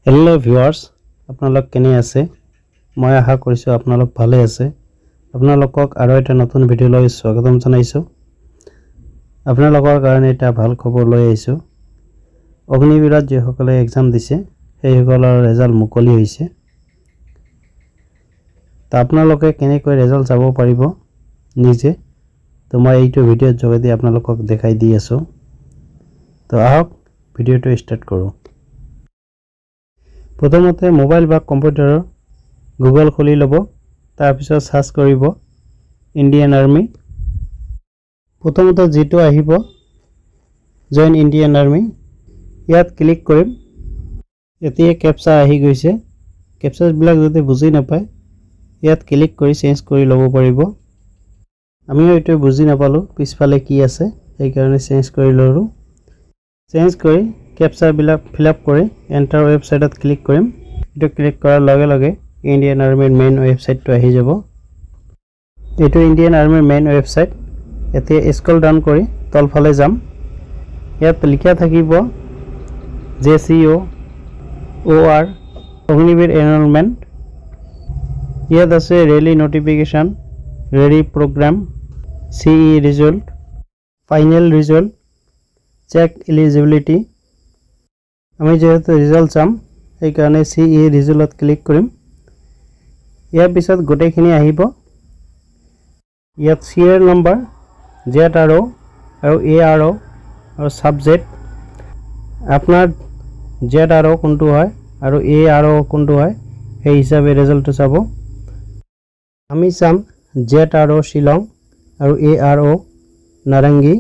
hello viewers আপোনালোক কেনে আছে মই আশা কৰিছো আপোনালোক ভালে আছে আপোনালোকক আৰু এটা নতুন ভিডিও লৈ স্বাগতম জনাইছো আপোনালোকৰ কাৰণে এটা ভাল খবৰ লৈ আহিছো অগ্নিবীৰত যে সকলে এক্সাম দিছে সেই সকলৰ ৰিজাল্ট মুকলি হৈছে তা আপোনালোকে কেনেকৈ ৰিজাল্ট চাব পাৰিব নিজে তো মই এইটো ভিডিওৰ যোগেদি আপোনালোকক দেখাই দি আছো তো আহক ভিডিওটো ষ্টাৰ্ট কৰো প্ৰথমতে মোবাইল বা কম্পিউটাৰৰ গুগল খুলি লব তাৰ পিছত সাৰ্চ কৰিব ইন্ডিয়ান আৰ্মি প্ৰথমতে যেটো আহিব জয়েন ইন্ডিয়ান আৰ্মি ইয়াত ক্লিক কৰিম এতিয়া ক্যাপচা আহি গৈছে ক্যাপচা বিলাক যদি বুজি নাপায় ইয়াত ক্লিক কৰি চেঞ্জ কৰি লব পাৰিব আমি এইটো বুজি নাপালো পিছফালে কি আছে এই কাৰণে চেঞ্জ কৰি লৰো চেঞ্জ কৰি ক্যাপচা বিলাক ফিল আপ কৰি এন্টাৰ ওয়েবসাইটত ক্লিক কৰিম এটো ক্লিক কৰাৰ লগে লগে ইন্ডিয়ান আৰ্মিৰ মেইন ওয়েবসাইটটো আহি যাব এটো ইন্ডিয়ান আৰ্মিৰ মেইন ওয়েবসাইট এতে স্ক্ৰল ডাউন কৰি তলফালে যাম ইয়াত লিখা থাকিব জেচিও ওআৰ অগ্নিবীৰ এনৰলমেন্ট ইয়াত আছে rally notification ready program CE result final result check eligibility আমি যেহেতু ৰিজাল্ট চাম এই কাৰণে সিই ৰিজাল্টত ক্লিক কৰিম ইয়াৰ পিছত গোটেইখিনি আহিব ইয়াত সিৰিয়েল নম্বৰ জেড আৰু এ আৰু সাবজেক্ট আপোনাৰ জেড আৰু কোনটো হয় আৰু এ আৰু কোনটো হয় এই হিচাপে ৰিজাল্টটো চাব আমি চাম জেড আৰু শিলং আৰু এ আৰু নাৰেংগী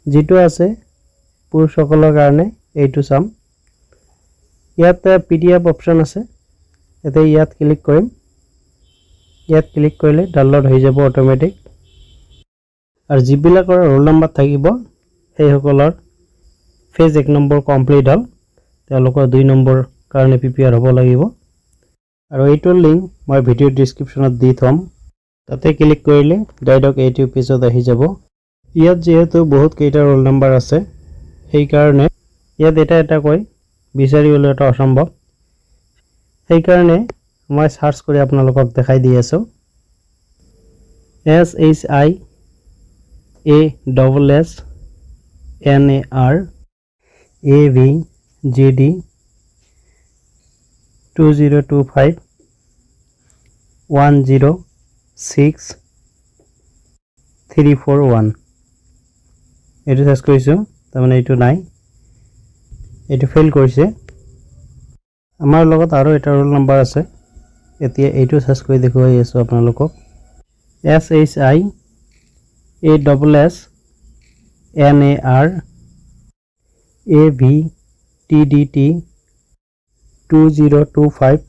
যেটো আছে পুৰুষ সকলৰ কাৰণে এইটো চাম ইয়াত পিডিএফ অপচন আছে এতে ইয়াত ক্লিক কৰিম ইয়াত ক্লিক কৰিলে ডাউনলোড হৈ যাব অটোমেটিক আৰু জিবিলাকৰ ৰোল নম্বৰ থাকিব সেই সকলৰ ফেজ 1 নম্বৰ কমপ্লিট হল তেওঁলোকৰ 2 নম্বৰ কাৰণে প্ৰিপেয়াৰ হ'ব লাগিব আৰু এইটোৰ লিংক মই ভিডিও ডেসক্ৰিপচনত দি থম তাতে ক্লিক কৰিলে ডাইৰেক্ট এইটো পেজত আহি যাব ইয়াত যেহেতু বহুত কেইটা ৰোল নম্বৰ আছে সেই কাৰণে ইয়াত এটা কৈ বিচাৰি উলিওৱাটো অসম্ভৱ সেই কাৰণে মই সাৰ্চ কৰি আপোনালোকক দেখাই দি আছো SHIASSNARAVGD 2025 106341 এটো সাৰ্চ কৰিছো তাৰমানে এটো নাই এটো ফেল কৰিছে আমাৰ লগত আৰু এটা ৰোল নম্বৰ আছে এতিয়া এইটো সাৰ্চ কৰি দেখুৱাই আছো আপোনালোকক SHIASSNARAVTDT 2025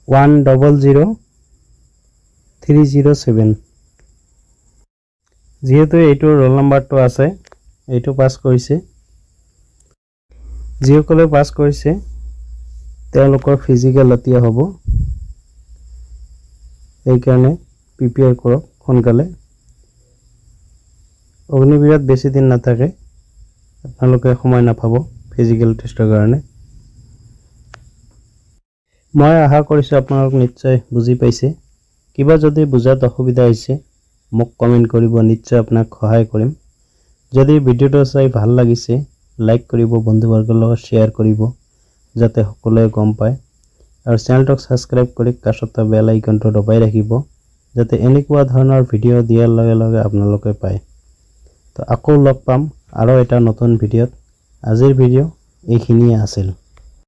100307 যেহেতু এইটো ৰোল নম্বৰটো আছে এইটো পাস কৰিছে যিসকলে পাস কৰিছে তেওঁলোকৰ ফিজিক্যাল এতিয়া হ'ব এই কাৰণে প্ৰিপেয়াৰ কৰক সোনকালে অগ্নিবীৰত বেছি দিন নাথাকে আপোনালোকে সময় নাপাব ফিজিক্যাল টেষ্টৰ কাৰণে মই আশা কৰিছো আপোনালোক নিশ্চয় বুজি পাইছে কিবা যদি বুজাত অসুবিধা হৈছে মোক কমেন্ট কৰিব নিশ্চয় আপোনাক সহায় কৰিম যদি ভিডিওটো চাই ভাল লাগিছে লাইক কৰিব বন্ধুবৰ্গৰ লগত শেয়াৰ কৰিব যাতে সকলোৱে গম পায় আৰু চেনেলটো সাবস্ক্ৰাইব কৰি কাষতে বেল আইকনটো দবাই ৰাখিব যাতে এনেকুৱা ধৰণৰ ভিডিও দিয়াৰ লগে লগে আপোনালোকে পায় তো আকৌ লগ পাম আৰু এটা নতুন ভিডিওত আজিৰ ভিডিও এইখিনিয়ে আছিল